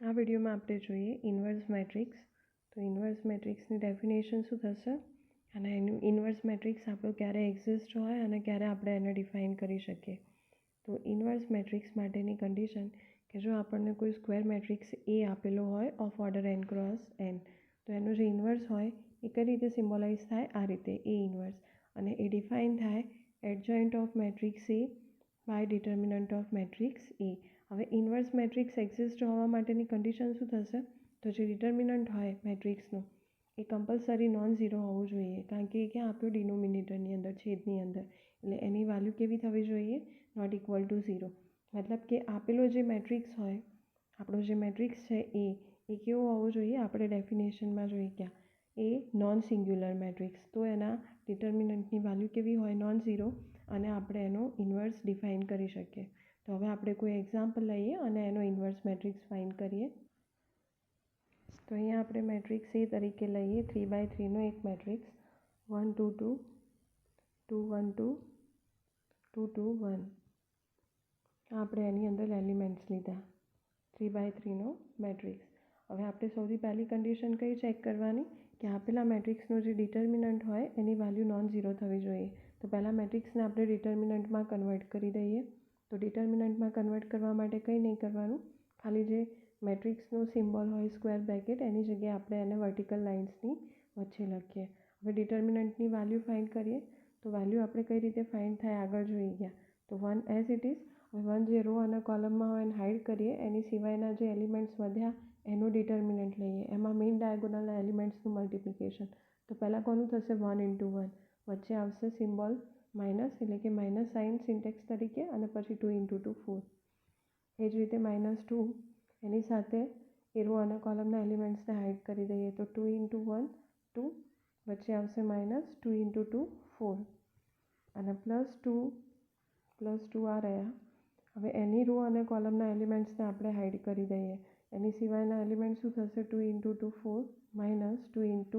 આ વિડીયોમાં આપણે જોઈએ ઇન્વર્સ મેટ્રિક્સ. તો ઇન્વર્સ મેટ્રિક્સની ડેફિનેશન શું થશે અને એનું ઇન્વર્સ મેટ્રિક્સ આપણો ક્યારે એક્ઝિસ્ટ હોય અને ક્યારે આપણે એને ડિફાઇન કરી શકીએ. તો ઇન્વર્સ મેટ્રિક્સ માટેની કન્ડિશન કે જો આપણને કોઈ સ્ક્વેર મેટ્રિક્સ એ આપેલો હોય of order n cross n, તો એનો જે ઇન્વર્સ હોય એ કઈ રીતે સિમ્બોલાઇઝ થાય, આ રીતે એ ઇન્વર્સ, અને એ ડિફાઇન થાય adjoint of matrix A by determinant of matrix A. હવે ઇન્વર્સ મેટ્રિક્સ એક્ઝિસ્ટ હોવા માટેની કન્ડિશન શું થશે, તો જે ડિટર્મિનન્ટ હોય મેટ્રિક્સનું એ કમ્પલસરી નોન ઝીરો હોવું જોઈએ, કારણ કે એ ક્યાં આપ્યું, ડિનોમિનેટરની અંદર, છેદની અંદર. એટલે એની વેલ્યુ કેવી થવી જોઈએ, નોટ ઇક્વલ ટુ ઝીરો. મતલબ કે આપેલો જે મેટ્રિક્સ હોય, આપણો જે મેટ્રિક્સ છે એ કેવો હોવો જોઈએ, આપણે ડેફિનેશનમાં જોઈએ ક્યાં એ નોન સિંગ્યુલર મેટ્રિક્સ. તો એના ડિટર્મિનન્ટની વેલ્યુ કેવી હોય, નોન ઝીરો, અને આપણે એનો ઇન્વર્સ ડિફાઇન કરી શકીએ. તો હવે આપણે કોઈ એક્ઝામ્પલ લઈએ અને એનો ઇન્વર્સ મેટ્રિક્સ ફાઇન્ડ કરીએ. તો અહીંયા આપણે મેટ્રિક્સ એ તરીકે લઈએ 3x3નો એક મેટ્રિક્સ 1 2 2 2 1 2 2 2 1. આપણે એની અંદર એલિમેન્ટ્સ લીધા 3x3નો મેટ્રિક્સ. હવે આપણે સૌથી પહેલી કન્ડિશન કઈ ચેક કરવાની કે આપેલા મેટ્રિક્સનો જે ડિટર્મિનન્ટ હોય એની વેલ્યુ નોન ઝીરો થવી જોઈએ. તો પહેલાં મેટ્રિક્સને આપણે ડિટર્મિનન્ટમાં કન્વર્ટ કરી દઈએ. તો ડિટર્મિનન્ટમાં કન્વર્ટ કરવા માટે કંઈ નહીં કરવાનું, ખાલી જે મેટ્રિક્સનો સિમ્બોલ હોય સ્ક્વેર બ્રેકેટ એની જગ્યાએ આપણે એને વર્ટિકલ લાઇન્સની વચ્ચે લખીએ. હવે ડિટર્મિનન્ટની વેલ્યુ ફાઇન્ડ કરીએ. તો વેલ્યુ આપણે કઈ રીતે ફાઇન્ડ થાય આગળ જોઈ ગયા. તો 1 એઝ ઇટ ઇઝ. હવે 1 જે રો અને કોલમમાં હોય એને હાઇડ કરીએ, એની સિવાયના જે એલિમેન્ટ્સ વધ્યા એનું ડિટર્મિનન્ટ લઈએ. એમાં મેઇન ડાયગોનલના એલિમેન્ટ્સનું મલ્ટિપ્લિકેશન. તો પહેલાં કોનું થશે, 1 × 1, વચ્ચે આવશે સિમ્બોલ માઇનસ, એટલે કે માઇનસ સાઇન સિન્ટેક્સ તરીકે, અને પછી 2 × 2 4. એ જ રીતે -2 એની સાથે એ રો અને કોલમના એલિમેન્ટ્સને હાઇડ કરી દઈએ. તો 2 × 1 2, વચ્ચે આવશે -2 × 2 4, અને +2 આ રહ્યા. હવે એની રો અને કોલમના એલિમેન્ટ્સને આપણે હાઇડ કરી દઈએ. એની સિવાયના એલિમેન્ટ શું થશે, 2 × 2 4 -2 ×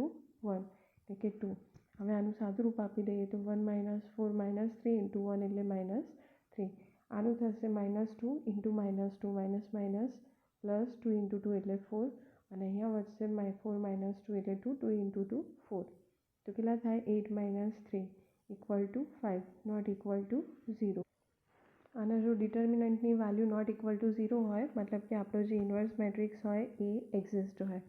1, એટલે કે 2. હવે આનું સાદું રૂપ આપી દઈએ તો 1 - 4 - 3 × 1 એટલે -3. આનું થશે -2 × -2 +2 × 2 એટલે 4, અને અહીંયા વધશે 4 - 2 એટલે 2 2 × 2 4. તો કેટલા થાય, 8 - 3 = 5, નોટ ઇક્વલ ટુ 0. અને જો ડિટર્મિનન્ટની વેલ્યુ નોટ ઇક્વલ ટુ 0 હોય, મતલબ કે આપણો જે ઇન્વર્સ મેટ્રિક્સ હોય એ એક્ઝિસ્ટ હોય.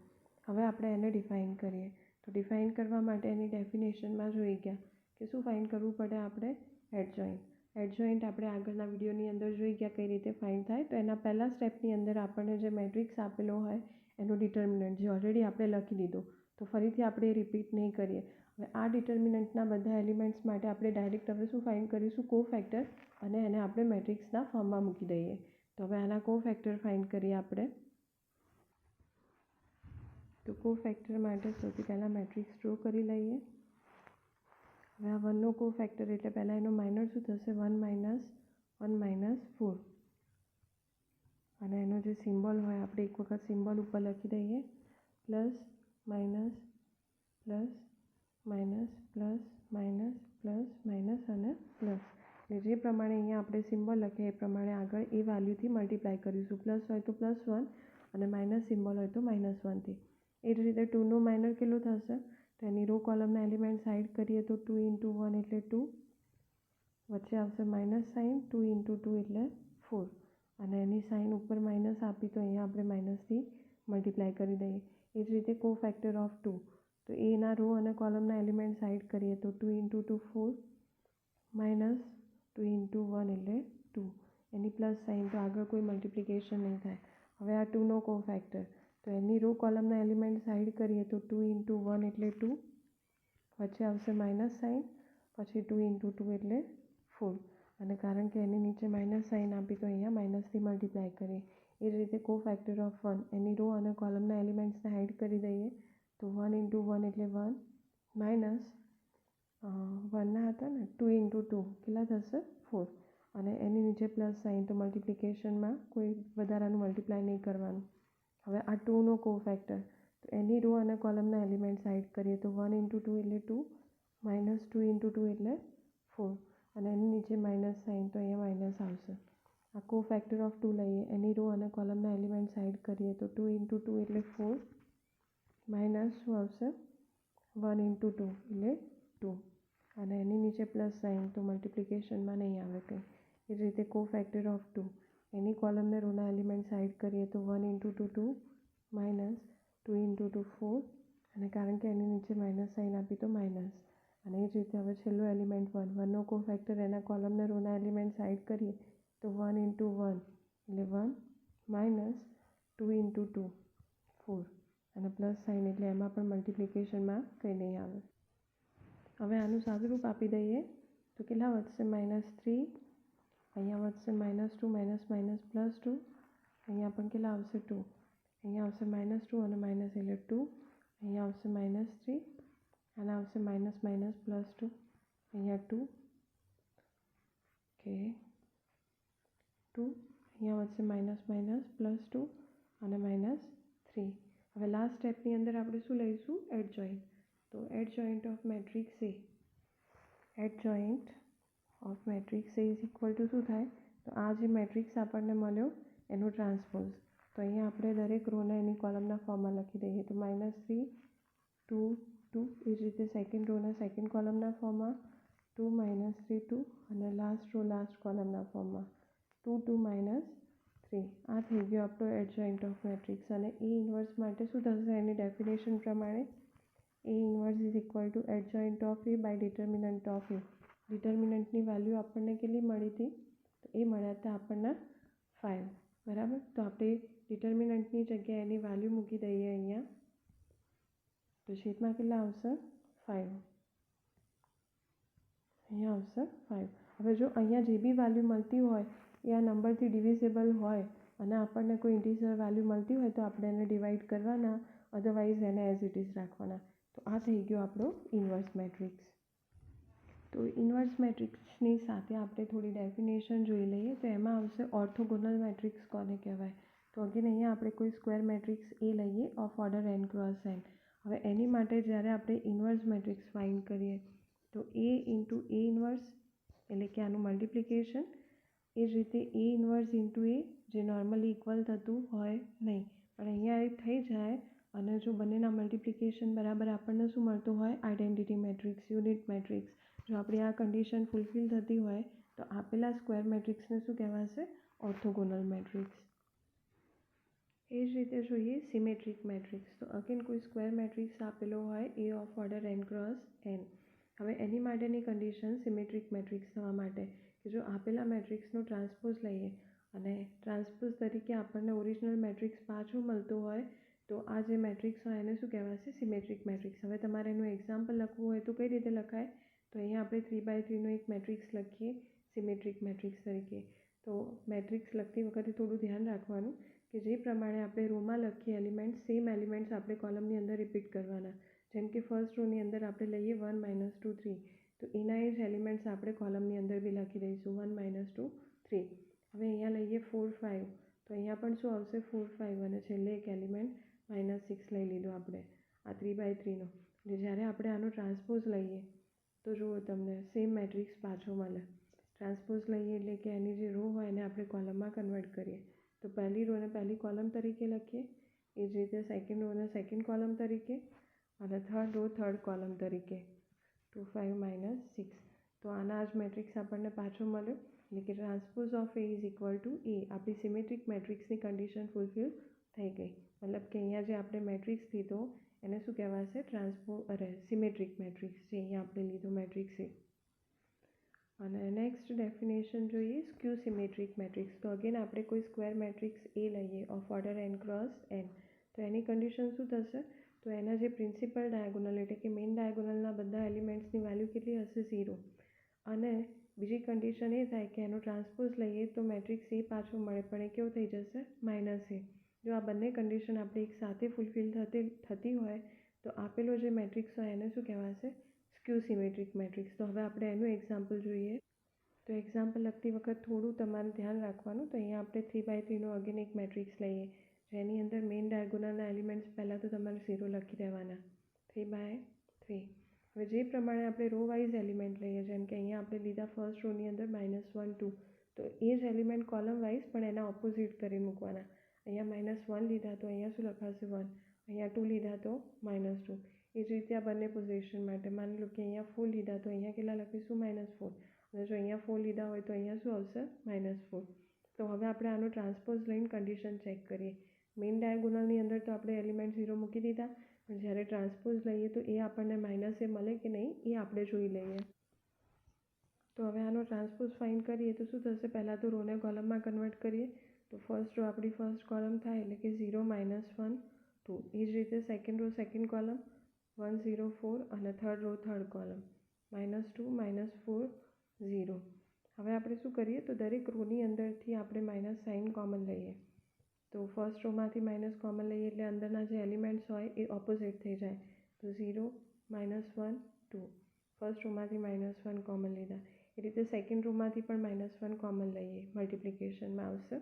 હવે આપણે એને ડિફાઇન કરીએ. તો ડિફાઇન કરવા માટે એની ડેફિનેશનમાં જોઈ ગયા કે શું ફાઇન્ડ કરવું પડે, આપણે એડજોઇન્ટ. એડજોઇન્ટ આપણે આગળના વિડીયોની અંદર જોઈ ગયા કઈ રીતે ફાઇન્ડ થાય. તો એના પહેલાં સ્ટેપની અંદર આપણને જે મેટ્રિક્સ આપેલો હોય એનો ડિટર્મિનન્ટ જે ઓલરેડી આપણે લખી દીધો, તો ફરીથી આપણે એ રિપીટ નહીં કરીએ. હવે આ ડિટર્મિનન્ટના બધા એલિમેન્ટ્સ માટે આપણે ડાયરેક્ટ હવે શું ફાઇન્ડ કરીશું, કોફેક્ટર, અને એને આપણે મેટ્રિક્સના ફોર્મમાં મૂકી દઈએ. તો હવે આના કોફેક્ટર ફાઇન્ડ કરીએ આપણે. તો કોફેક્ટર માટે સૌથી પહેલાં મેટ્રિક્સ ડ્રો કરી લઈએ. હવે આ 1નો કોફેક્ટર એટલે પહેલાં એનો માઇનર શું થશે, 1 - 1 - 4, અને એનો જે સિમ્બોલ હોય આપણે એક વખત સિમ્બોલ ઉપર લખી દઈએ, plus minus plus minus plus minus plus minus અને પ્લસ. એટલે જે પ્રમાણે અહીંયા આપણે સિમ્બોલ લખીએ એ પ્રમાણે આગળ એ વેલ્યુથી મલ્ટીપ્લાય કરીશું. પ્લસ હોય તો +1 અને માઇનસ સિમ્બોલ હોય તો -1થી. એ જ રીતે 2નો માઇનર કેટલો થશે, તો એની રો કોલમના એલિમેન્ટ સાઇડ કરીએ તો 2 × 1 એટલે 2, વચ્ચે આવશે માઇનસ સાઇન, 2 × 2 એટલે 4, અને એની સાઇન ઉપર માઇનસ આપી તો અહીંયા આપણે માઇનસથી મલ્ટીપ્લાય કરી દઈએ. એ જ રીતે કોફેક્ટર ઓફ 2, તો એના રો અને કોલમના એલિમેન્ટ સાઇડ કરીએ તો 2 × 2 4 -2 × 1 એટલે 2, એની પ્લસ સાઇન, તો આગળ કોઈ મલ્ટિપ્લિકેશન નહીં થાય. હવે આ 2નો કોફેક્ટર, તો એની રો કોલમના એલિમેન્ટ સાઇડ કરીએ તો 2 × 1 એટલે 2, વચ્ચે આવશે માઇનસ સાઇન, પછી 2 × 2 એટલે 4, અને કારણ કે એની નીચે માઇનસ સાઇન આપી તો અહીંયા માઇનસથી મલ્ટીપ્લાય કરીએ. એ જ રીતે કોફેક્ટર ઓફ 1, એની રો અને કોલમના એલિમેન્ટ્સને હાઇડ કરી દઈએ તો 1 × 1 એટલે 1, માઇનસ 1ના હતા ને 2 × 2 કેટલા થશે, 4, અને એની નીચે પ્લસ સાઇન, તો મલ્ટિપ્લિકેશનમાં કોઈ વધારાનું મલ્ટીપ્લાય નહીં કરવાનું. હવે આ 2નો કોફેક્ટર, તો એની રો અને કોલમના એલિમેન્ટ સાઇડ કરીએ તો 1 × 2 એટલે 2, -2 × 2 એટલે 4, અને એની નીચે માઇનસ સાઇન, તો અહીંયા માઇનસ આવશે. આ કોફેક્ટર ઓફ 2 લઈએ, એની રો અને કોલમના એલિમેન્ટ સાઈડ કરીએ તો 2 × 2 એટલે 4 માઇનસ શું આવશે 1 × 2 એટલે 2 અને એની નીચે પ્લસ સાઇન તો મલ્ટિપ્લિકેશનમાં નહીં આવે કંઈ. એ જ રીતે કોફેક્ટર ઓફ 2 એની કોલમને રોના એલિમેન્ટ સાઈડ કરીએ તો 1 × 2 2 માઇનસ 2 × 2 4 અને કારણ કે એની નીચે માઇનસ સાઇન આપી તો માઇનસ અને એ જ રીતે હવે છેલ્લો એલિમેન્ટ 1 1નો કોફેક્ટર એના કોલમને રોના એલિમેન્ટ સાઈડ કરીએ તો 1 × 1 એટલે 1 માઇનસ 2 × 2 4 અને પ્લસ સાઇન એટલે એમાં પણ મલ્ટિપ્લિકેશનમાં કંઈ નહીં આવે. હવે આનું સાદુરૂપ આપી દઈએ તો કેટલા વધશે -3, અહીંયા વધશે -2 માઇનસ +2, અહીંયા પણ કેટલા આવશે 2, અહીંયા આવશે -2 અને માઇનસ એટલે 2, અહીંયા આવશે -3 અને આવશે માઇનસ +2, અહીંયા 2 કે 2, અહીંયા વધશે -+2 અને -3. હવે લાસ્ટ સ્ટેપની અંદર આપણે શું લઈશું એડજોઇન્ટ. તો adjoint of matrix A adjoint of matrix A is equal two શું થાય તો આ જે મેટ્રિક્સ આપણને મળ્યો એનું ટ્રાન્સપોઝ. તો અહીંયા આપણે દરેક રોને એની કોલમના ફોર્મમાં લખી દઈએ તો -3 2 2 એ જ રીતે સેકન્ડ રોના સેકન્ડ કોલમના ફોર્મમાં 2 -3 2 અને લાસ્ટ રો લાસ્ટ કોલમના ફોર્મમાં 2 2 -3. આ થઈ ગયો આપણો એડજોઇન્ટ ઓફ મેટ્રિક્સ અને એ ઇન્વર્સ માટે શું થશે એની ડેફિનેશન પ્રમાણે A inverse is equal to adjoint of A by determinant of A. ડિટર્મિનન્ટની વેલ્યુ આપણને કેટલી મળી હતી તો એ મળ્યા હતા આપણને 5 બરાબર. તો આપણે ડિટર્મિનન્ટની જગ્યાએ એની વેલ્યુ મૂકી દઈએ અહીંયા તો છેદમાં કેટલા આવશે 5, અહીંયા આવશે 5. હવે જો અહીંયા જે બી વેલ્યુ મળતી હોય એ આ નંબરથી ડિવિઝેબલ હોય અને આપણને કોઈ ઇન્ટિજર વેલ્યુ મળતી હોય તો આપણે એને ડિવાઈડ કરવાના, અધરવાઇઝ એને એઝ ઇટ ઇઝ રાખવાના. તો આ થઈ ગયો આપણો ઇન્વર્સ મેટ્રિક્સ. તો ઇન્વર્સ મેટ્રિક્સની સાથે આપણે થોડી ડેફિનેશન જોઈ લઈએ તો એમાં આવશે ઓર્થોગોનલ મેટ્રિક્સ કોને કહેવાય. તો અગેન અહીંયા આપણે કોઈ સ્ક્વેર મેટ્રિક્સ એ લઈએ ઓફ ઓર્ડર n × n. હવે એની માટે જ્યારે આપણે ઇન્વર્સ મેટ્રિક્સ ફાઇન્ડ કરીએ તો A × A ઇન્વર્સ એટલે કે આનું મલ્ટિપ્લિકેશન, એ જ રીતે A ઇન્વર્સ × A જે નોર્મલી ઇક્વલ થતું હોય નહીં પણ અહીંયા એ થઈ જાય અને જો બંનેના મલ્ટિપ્લિકેશન બરાબર આપણને શું મળતું હોય આઇડેન્ટિટી મેટ્રિક્સ, યુનિટ મેટ્રિક્સ. જો આપણી આ કન્ડિશન ફૂલફિલ થતી હોય તો આપેલા સ્ક્વેર મેટ્રિક્સને શું કહેવાશે ઓર્થોગોનલ મેટ્રિક્સ. એ જ રીતે જોઈએ સિમેટ્રિક મેટ્રિક્સ. તો અગેન કોઈ સ્ક્વેર મેટ્રિક્સ આપેલો હોય એ ઓફ ઓર્ડર n × n. હવે એની માટેની કન્ડિશન સિમેટ્રિક મેટ્રિક્સ થવા માટે કે જો આપેલા મેટ્રિક્સનો ટ્રાન્સપોઝ લઈએ અને ટ્રાન્સપોઝ તરીકે આપણને ઓરિજિનલ મેટ્રિક્સ પાછું મળતું હોય તો આ જે મેટ્રિક્સ હોય એને શું કહેવાશે સિમેટ્રિક મેટ્રિક્સ. હવે તમારે એનું એક્ઝામ્પલ લખવું હોય તો કઈ રીતે લખાય તો અહીંયા આપણે 3 × 3નો એક મેટ્રિક્સ લખીએ સિમેટ્રિક મેટ્રિક્સ તરીકે. તો મેટ્રિક્સ લખતી વખતે થોડું ધ્યાન રાખવાનું કે જે પ્રમાણે આપણે રોમાં લખીએ એલિમેન્ટ્સ સેમ એલિમેન્ટ્સ આપણે કોલમની અંદર રિપીટ કરવાના. જેમ કે ફર્સ્ટ રોની અંદર આપણે લઈએ 1 -2 3 તો એના એ જ એલિમેન્ટ્સ આપણે કોલમની અંદર બી લખી દઈશું 1 -2 3. હવે અહીંયા લઈએ 4 5 તો અહીંયા પણ શું આવશે 4 5 અને છેલ્લે એક એલિમેન્ટ -6 લઈ લીધો આપણે આ 3 × 3નો. એટલે જ્યારે આપણે આનો ટ્રાન્સપોઝ લઈએ તો જુઓ તમને સેમ મેટ્રિક્સ પાછો મળે. ટ્રાન્સપોઝ લઈએ એટલે કે એની જે રો હોય એને આપણે કોલમમાં કન્વર્ટ કરીએ તો પહેલી રોને પહેલી કોલમ તરીકે લખીએ, એ જ રીતે સેકન્ડ રોને સેકન્ડ કોલમ તરીકે અને થર્ડ રો થર્ડ કોલમ તરીકે 2 5 -6. તો આના જ મેટ્રિક્સ આપણને પાછો મળ્યો એટલે કે transpose of A is equal to A. આપણી સિમેટ્રિક મેટ્રિક્સની કન્ડિશન ફૂલફિલ થઈ ગઈ. મતલબ કે અહીંયા જે આપણે મેટ્રિક્સ લીધો એને શું કહેવાશે સિમેટ્રિક મેટ્રિક્સ જે અહીંયા આપણે લીધો મેટ્રિક્સ એ. અને નેક્સ્ટ ડેફિનેશન જોઈએ સ્ક્યુ સિમેટ્રિક મેટ્રિક્સ. તો અગેન આપણે કોઈ સ્ક્વેર મેટ્રિક્સ એ લઈએ ઓફ ઓર્ડર n × n. તો એની કન્ડિશન શું થશે તો એના જે પ્રિન્સિપલ ડાયગોનલ એટલે કે મેઇન ડાયગોનલના બધા એલિમેન્ટ્સની વેલ્યુ કેટલી હશે 0 અને બીજી કન્ડિશન એ થાય કે એનો ટ્રાન્સપોઝ લઈએ તો મેટ્રિક્સ એ પાછો મળે પણ એ કેવો થઈ જશે -a. જો આ બંને કન્ડિશન આપણી એક સાથે ફૂલફિલ થતી હોય તો આપેલો જે મેટ્રિક્સ હોય એને શું કહેવાશે સ્ક્યુ સિમેટ્રિક મેટ્રિક્સ. તો હવે આપણે એનું એક્ઝામ્પલ જોઈએ. તો એક્ઝામ્પલ લખતી વખત થોડું તમારે ધ્યાન રાખવાનું. તો અહીંયા આપણે 3 × 3નો અગેન એક મેટ્રિક્સ લઈએ જેની અંદર મેઇન ડાયગોનલના એલિમેન્ટ્સ પહેલાં તો તમારે 0 લખી દેવાના 3 × 3. હવે જે પ્રમાણે આપણે રો વાઇઝ એલિમેન્ટ લઈએ જેમ કે અહીંયા આપણે લીધા ફર્સ્ટ રોની અંદર -1 2 તો એ જ એલિમેન્ટ કોલમ વાઇઝ પણ એના ઓપોઝિટ કરી મૂકવાના. અહીંયા -1 લીધા તો અહીંયા શું લખાશે 1, અહીંયા 2 લીધા તો -2. એ જ રીતે આ બંને પોઝિશન માટે માની લો કે અહીંયા 4 લીધા તો અહીંયા કેટલા લખીશું -4, અને જો અહીંયા 4 લીધા હોય તો અહીંયા શું આવશે -4. તો હવે આપણે આનો ટ્રાન્સપોઝ લઈને કન્ડિશન ચેક કરીએ. મેઇન ડાયાગોનલની અંદર તો આપણે એલિમેન્ટ 0 મૂકી દીધા, પણ જ્યારે ટ્રાન્સપોઝ લઈએ તો એ આપણને -a મળે કે નહીં એ આપણે જોઈ લઈએ. તો હવે આનો ટ્રાન્સપોઝ ફાઇન્ડ કરીએ તો શું થશે, પહેલાં તો રોને કોલમમાં કન્વર્ટ કરીએ. તો ફર્સ્ટ રો આપણી ફર્સ્ટ કોલમ થાય એટલે કે 0 -1 2. એ જ રીતે સેકન્ડ રો સેકન્ડ કોલમ 1 0 4, અને થર્ડ રો થર્ડ કોલમ -2 -4 0. હવે આપણે શું કરીએ તો દરેક રોની અંદરથી આપણે માઇનસ સાઇન કોમન લઈએ. તો ફર્સ્ટ રોમાંથી માઇનસ કોમન લઈએ એટલે અંદરના જે એલિમેન્ટ્સ હોય એ ઓપોઝિટ થઈ જાય. તો 0 -1 2. ફર્સ્ટ રોમાંથી -1 કોમન લીધા. એ રીતે સેકન્ડ રોમાંથી પણ -1 કોમન લઈએ, મલ્ટિપ્લિકેશનમાં આવશે.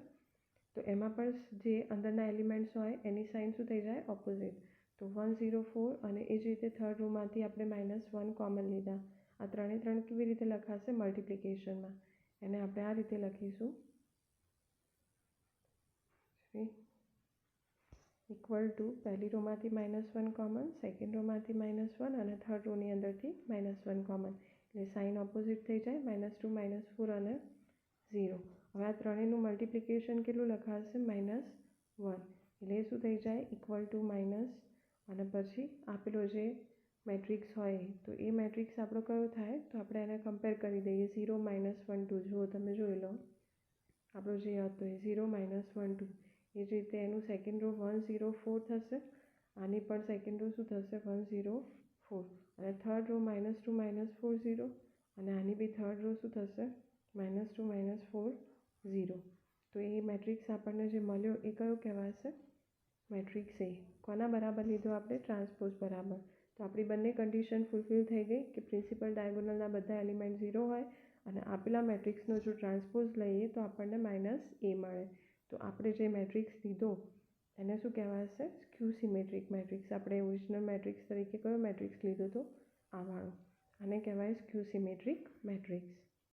તો એમાં પણ જે અંદરના એલિમેન્ટ્સ હોય એની સાઇન શું થઈ જાય ઓપોઝિટ. તો 1 0 4, અને એ જ રીતે થર્ડ રોમાંથી આપણે -1 કોમન લીધા. આ ત્રણે કેવી રીતે લખાશે મલ્ટિપ્લિકેશનમાં, એને આપણે આ રીતે લખીશું ઇક્વલ ટુ પહેલી રોમાંથી -1 કોમન, સેકન્ડ રોમાંથી -1, અને થર્ડ રોની અંદરથી -1 કોમન. એટલે સાઇન ઓપોઝિટ થઈ જાય, -2 -4 અને 0. હવે આ ત્રણેયનું મલ્ટિપ્લિકેશન કેટલું લખાશે -1. એટલે શું થઈ જાય ઇક્વલ ટુ માઇનસ, અને પછી આપેલો જે મેટ્રિક્સ હોય તો એ મેટ્રિક્સ આપણો કયો થાય તો આપણે એને કમ્પેર કરી દઈએ 0 -1 2. જુઓ તમે જોઈ લો આપણો જે હતો એ 0 -1 2. એ જ રીતે એનું સેકન્ડ રો 1 0 4 થશે, આની પણ સેકન્ડ રો શું થશે 1 0 4, અને થર્ડ રો -2 -4 0, અને આની બી થર્ડ રો શું થશે -2 -4 0. તો એ મેટ્રિક્સ આપણને જે મળ્યો એ કયો કહેવાશે મેટ્રિક્સ એ. કોના બરાબર લીધો આપણે ટ્રાન્સપોઝ બરાબર. તો આપણી બંને કન્ડિશન ફૂલફિલ થઈ ગઈ કે પ્રિન્સિપલ ડાયગોનલના બધા એલિમેન્ટ 0 હોય, અને આપેલા મેટ્રિક્સનો જો ટ્રાન્સપોઝ લઈએ તો આપણને -a મળે. તો આપણે જે મેટ્રિક્સ લીધો એને શું કહેવાશે સ્ક્યુ સિમેટ્રિક મેટ્રિક્સ. આપણે ઓરિજિનલ મેટ્રિક્સ તરીકે કયો મેટ્રિક્સ લીધો હતો આ વાળો, આને કહેવાય સ્ક્યુ સિમેટ્રિક મેટ્રિક્સ.